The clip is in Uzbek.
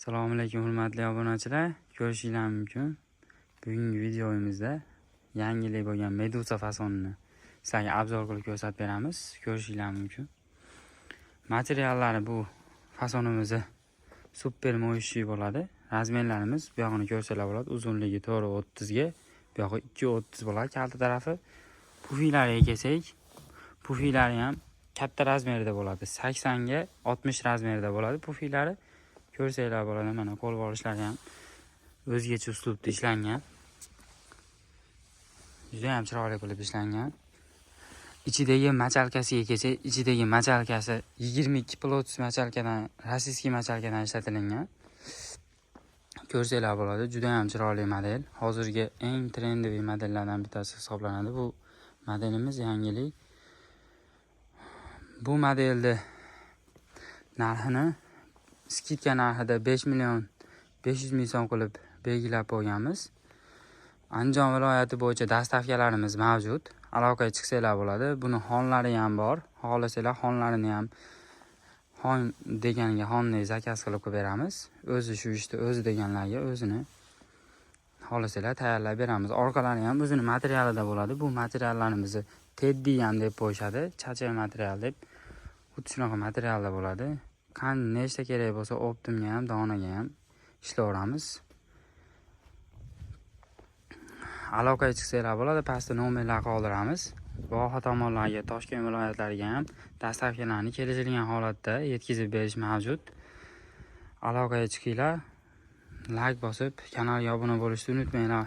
Assalomu alaykum hurmatli obunachilar. Ko'rishingiz mumkin. Bugungi videomizda yangilik bo'lgan meduza fasonini sizlarga obzor qilib ko'rsatib beramiz. Ko'rishingiz mumkin. Materiallari bu fasonimizni super mo'yishli bo'ladi. Razmerlarimiz bu yog'ini ko'rsanglar bo'ladi. Uzunligi 4.30 ga, bu yog'i 2.30 bo'ladi kalta tarafi. Pufilariga kelsak, pufilari ham katta razmerda bo'ladi. 80 ga 60 razmerda bo'ladi pufilari. Ko'rsanglar bo'ladi, mana qo'lga olishlari ham o'zgacha uslubda ishlangan. Juda ham chiroyli qilib ishlangan. Ichidagi machalkasiga kelsa, ichidagi machalkasi 22 plots machalkadan, rossiyskiy machalkadan ishlatilgan. Ko'rsanglar bo'ladi, juda ham chiroyli model. Hozirgi eng trendiy modellardan bittasi hisoblanadi. Bu modelimiz yangilik. Bu modelni narxini skidka narxida 5 million 500 ming so'm qilib belgilab qo'yganmiz. Andijon viloyati bo'yicha dastavkalarimiz mavjud. Aloqaga chiqsanglar bo'ladi. Buni xonlari ham bor. Xohlasanglar xonlarini ham xon deganiga xonni zakaz qilib beramiz. O'zi shu ishda o'zi deganlarga o'zini xohlasanglar tayyorlab beramiz. Orqalari ham o'zini materialida bo'ladi. Bu materiallarimizni teddy ham deb qo'yishadi. Chacha material deb. Xuddi shunaqa materialda bo'ladi. Qani nechta kerak bo'lsa, optimga ham, donaga ham ishlayveramiz. Aloqaga chiqsanglar bo'ladi, pastda nomerlar qoldiramiz. Voha tomonlarga, Toshkent viloyatlariga ham dastavkalarni kelishilgan holatda yetkazib berish mavjud. Aloqaga chiqinglar, like bosib, kanalga obuna bo'lishni unutmanglar.